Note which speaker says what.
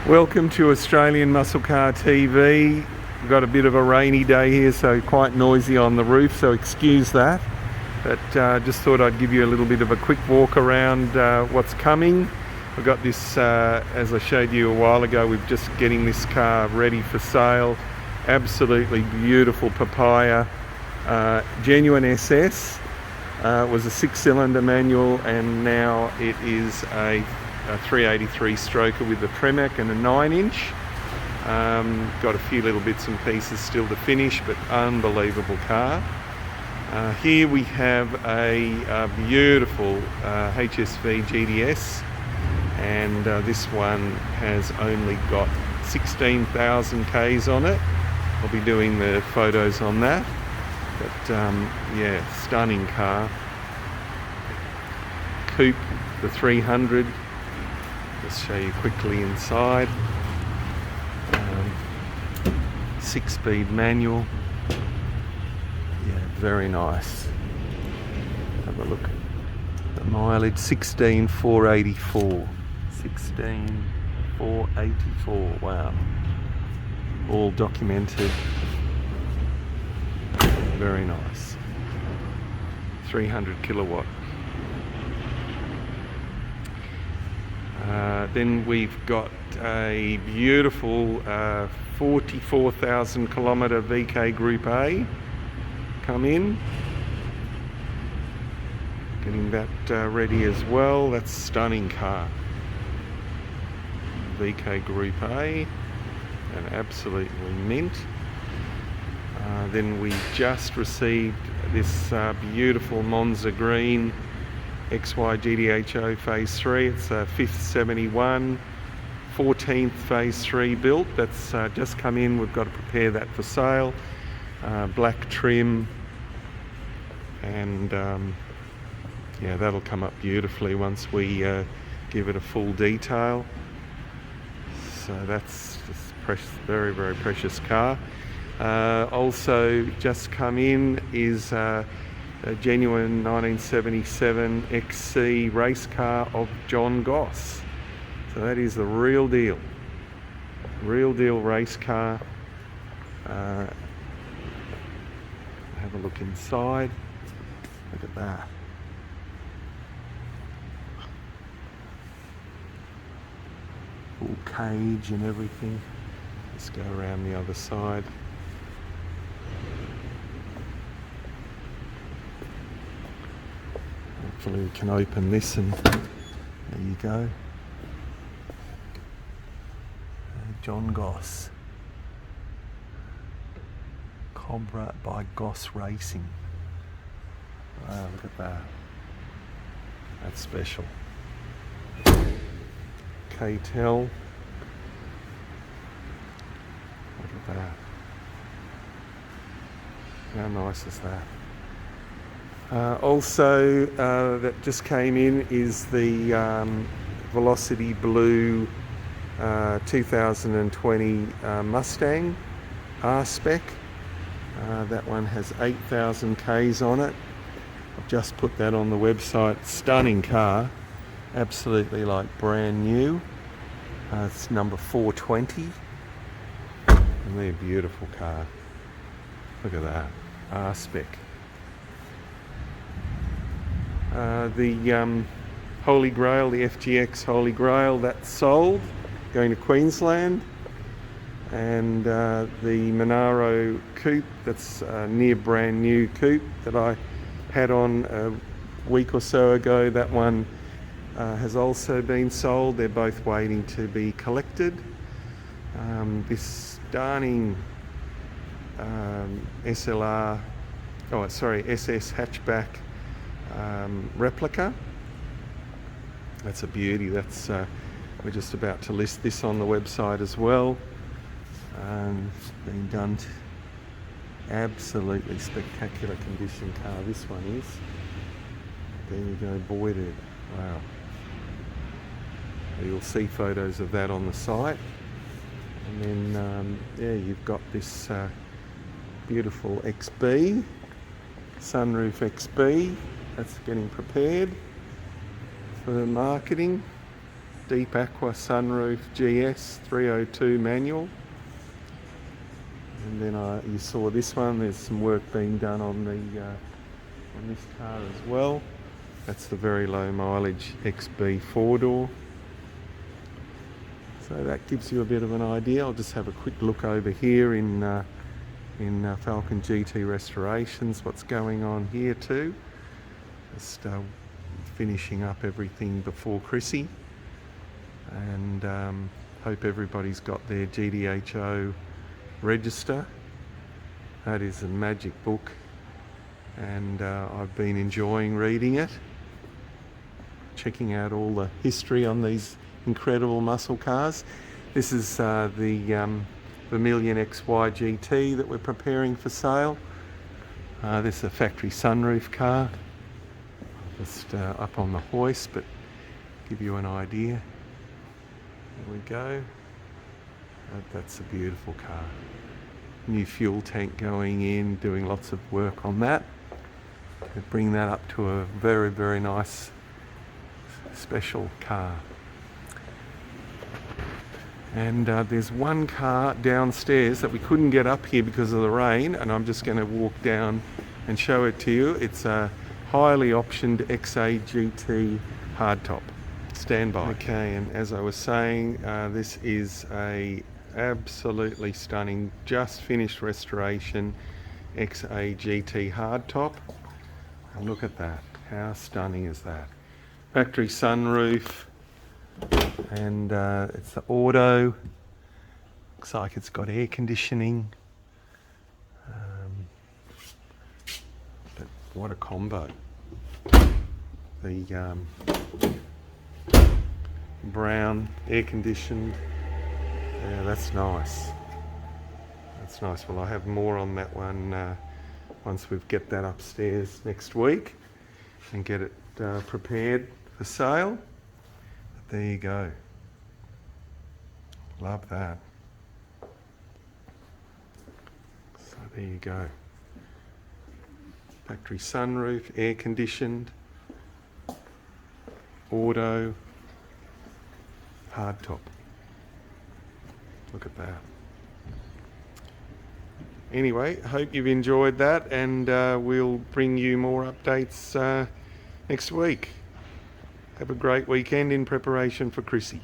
Speaker 1: Welcome to Australian Muscle Car TV. We've got a bit of a rainy day here, so quite noisy on the roof, so excuse that. But just thought I'd give you a little bit of a quick walk around what's coming. We've got this, as I showed you a while ago, we're just getting this car ready for sale. Absolutely beautiful Papaya, genuine SS. It was a 6-cylinder manual, and now it is a 383 stroker with the Premac and a 9-inch. Got a few little bits and pieces still to finish, but unbelievable car. Here we have a beautiful HSV GTS, and this one has only got 16,000 Ks on it. I'll be doing the photos on that, but yeah, stunning car. Coupe, the 300. Just show you quickly inside. 6-speed manual. Yeah, very nice. Have a look. The mileage 16,484. 16,484. Wow. All documented. Very nice. 300 kilowatt. Then we've got a beautiful 44,000 kilometre VK Group A come in. Getting that ready as well. That's a stunning car. VK Group A, and absolutely mint. Then we just received this beautiful Monza Green XY GTHO Phase 3. It's a 5th 71, 14th Phase 3 built. That's just come in. We've got to prepare that for sale. Black trim, and yeah, that'll come up beautifully once we give it a full detail. So that's just precious, very, very precious car. Also just come in is a genuine 1977 XC race car of John Goss. So that is the real deal race car. Have a look inside. Look at that. Full cage and everything. Let's go around the other side. Hopefully we can open this, and there you go. John Goss. Cobra by Goss Racing. Wow, look at that. That's special. K-Tel. Look at that. How nice is that? Also, that just came in is the Velocity Blue 2020 Mustang R Spec. That one has 8,000 Ks on it. I've just put that on the website. Stunning car, absolutely like brand new. It's number 420, and they're a beautiful car. Look at that, R Spec. The Holy Grail, the FGX Holy Grail, that's sold, going to Queensland. And the Monaro Coupe, that's a near brand new coupe that I had on a week or so ago, that one has also been sold. They're both waiting to be collected. This stunning SS hatchback replica. That's a beauty. That's we're just about to list this on the website as well. It's been done to absolutely spectacular condition car. This one is. There you go, voided. Wow. You'll see photos of that on the site. And then yeah, you've got this beautiful XB, sunroof XB. That's getting prepared for the marketing. deep aqua sunroof GS 302 manual. And then you saw this one, there's some work being done on this car as well. That's the very low mileage XB 4-door. So that gives you a bit of an idea. I'll just have a quick look over here in Falcon GT Restorations, what's going on here too. Just finishing up everything before Chrissy, and hope everybody's got their GTHO register. That is a magic book, and I've been enjoying reading it, checking out all the history on these incredible muscle cars. This is the Vermilion XY GT that we're preparing for sale. This is a factory sunroof car, just up on the hoist, but give you an idea. There we go. That's a beautiful car. New fuel tank going in, doing lots of work on that to bring that up to a very, very nice special car. And there's one car downstairs that we couldn't get up here because of the rain, and I'm just going to walk down and show it to you. It's a highly optioned XA GT Hardtop. Stand by. Okay, and as I was saying, this is a absolutely stunning, just finished restoration XA GT Hardtop. And look at that. How stunning is that? Factory sunroof. And it's the auto. Looks like it's got air conditioning. But what a combo. The brown, air conditioned. Yeah, that's nice. That's nice. Well, I have more on that one once we get that upstairs next week and get it prepared for sale. There you go. Love that. So there you go. Factory sunroof, air conditioned, auto, hardtop. Look at that. Anyway, hope you've enjoyed that, and we'll bring you more updates next week. Have a great weekend in preparation for Chrissy.